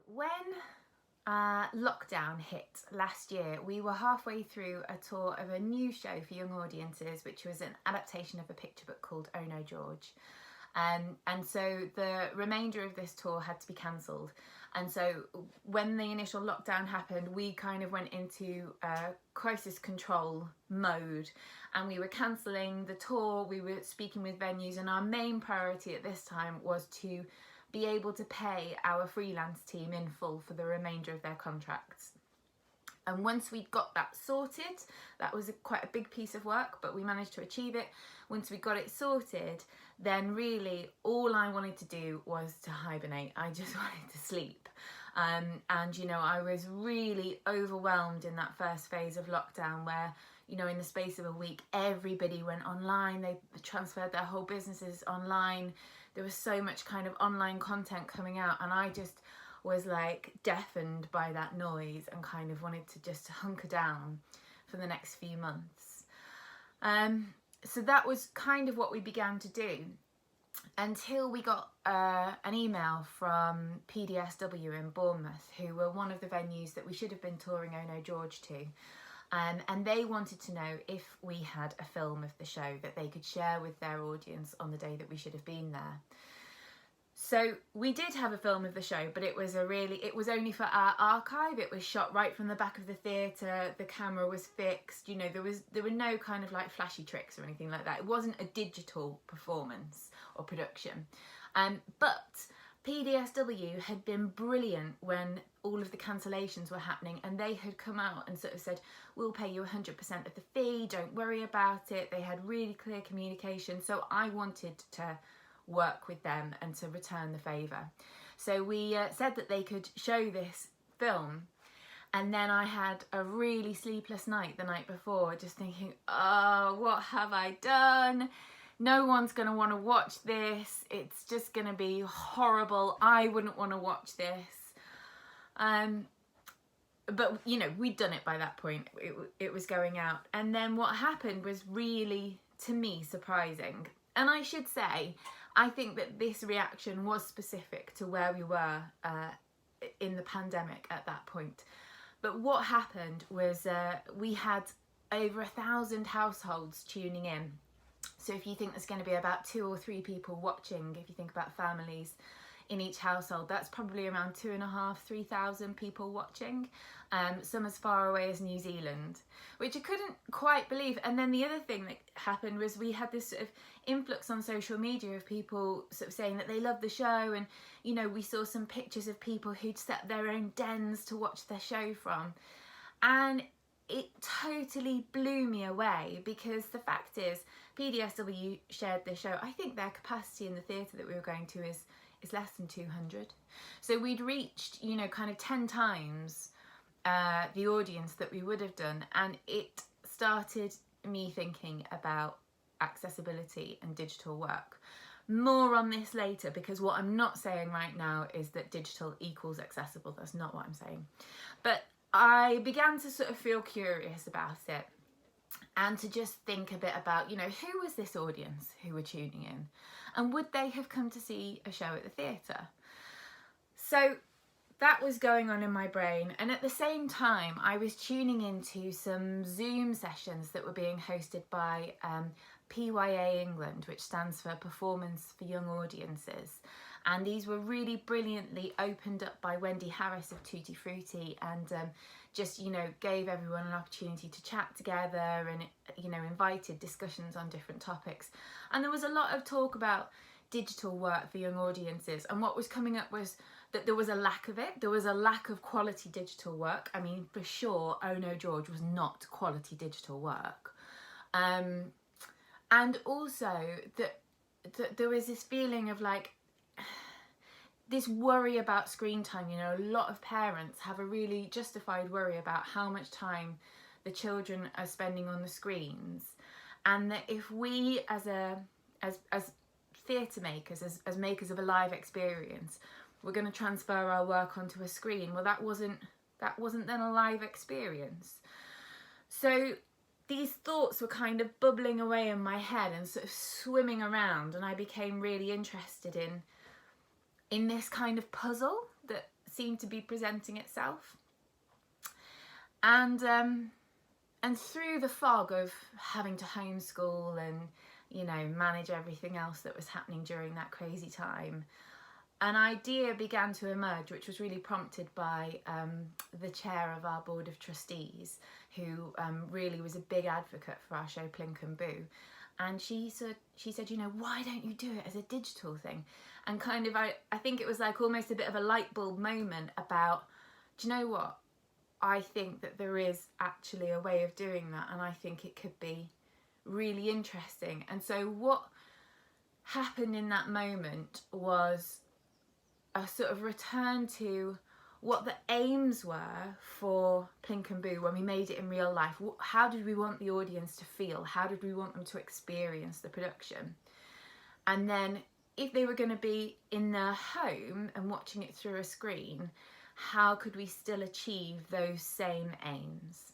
when lockdown hit last year, we were halfway through a tour of a new show for young audiences, which was an adaptation of a picture book called Oh No, George. And so the remainder of this tour had to be cancelled. And so when the initial lockdown happened, we kind of went into crisis control mode, and we were cancelling the tour, we were speaking with venues, and our main priority at this time was to be able to pay our freelance team in full for the remainder of their contracts. And once we'd got that sorted, that was quite a big piece of work, but we managed to achieve it. Once we got it sorted, then really all I wanted to do was to hibernate. I just wanted to sleep. And, you know, I was really overwhelmed in that first phase of lockdown where, you know, in the space of a week, everybody went online. They transferred their whole businesses online. There was so much kind of online content coming out, and I just was like deafened by that noise and kind of wanted to just hunker down for the next few months. So that was kind of what we began to do until we got an email from PDSW in Bournemouth, who were one of the venues that we should have been touring Oh No, George to. And they wanted to know if we had a film of the show that they could share with their audience on the day that we should have been there. So we did have a film of the show, but it was only for our archive. It was shot right from the back of the theatre. The camera was fixed. You know, there were no kind of like flashy tricks or anything like that. It wasn't a digital performance or production. But PDSW had been brilliant when all of the cancellations were happening, and they had come out and sort of said, we'll pay you 100% of the fee, don't worry about it. They had really clear communication. So I wanted to work with them and to return the favour. So we said that they could show this film, and then I had a really sleepless night the night before, just thinking, oh, what have I done? No one's going to want to watch this. It's just going to be horrible. I wouldn't want to watch this. But, you know, we'd done it by that point. It was going out. And then what happened was really, to me, surprising. And I should say, I think that this reaction was specific to where we were in the pandemic at that point. But what happened was we had over 1,000 households tuning in. So if you think there's going to be about 2 or 3 people watching, if you think about families in each household, that's probably around 2,500, 3,000 people watching, some as far away as New Zealand, which I couldn't quite believe. And then the other thing that happened was we had this sort of influx on social media of people sort of saying that they loved the show, and, you know, we saw some pictures of people who'd set their own dens to watch their show from, and it totally blew me away, because the fact is PDSW shared this show. I think their capacity in the theatre that we were going to is less than 200. So we'd reached, you know, kind of 10 times the audience that we would have done, and it started me thinking about accessibility and digital work. More on this later, because what I'm not saying right now is that digital equals accessible. That's not what I'm saying. But I began to sort of feel curious about it, and to just think a bit about, you know, who was this audience who were tuning in, and would they have come to see a show at the theatre? So that was going on in my brain, and at the same time I was tuning into some Zoom sessions that were being hosted by PYA England, which stands for Performance for Young Audiences. And these were really brilliantly opened up by Wendy Harris of Tutti Frutti, and just, you know, gave everyone an opportunity to chat together, and, you know, invited discussions on different topics. And there was a lot of talk about digital work for young audiences, and what was coming up was that there was a lack of it. There was a lack of quality digital work. I mean, for sure, Oh No, George was not quality digital work. And also that there was this feeling of like, this worry about screen time. You know, a lot of parents have a really justified worry about how much time the children are spending on the screens, and that if we as theatre makers, as makers of a live experience, we're going to transfer our work onto a screen, well, that wasn't then a live experience. So these thoughts were kind of bubbling away in my head and sort of swimming around, and I became really interested in this kind of puzzle that seemed to be presenting itself. And through the fog of having to homeschool and, you know, manage everything else that was happening during that crazy time, an idea began to emerge, which was really prompted by the chair of our board of trustees, who really was a big advocate for our show Plink and Boo. And she said, you know, why don't you do it as a digital thing? And kind of, I think it was like almost a bit of a light bulb moment about, do you know what? I think that there is actually a way of doing that, and I think it could be really interesting. And so what happened in that moment was a sort of return to what the aims were for Plink and Boo when we made it in real life. How did we want the audience to feel? How did we want them to experience the production? And then if they were going to be in their home and watching it through a screen, how could we still achieve those same aims?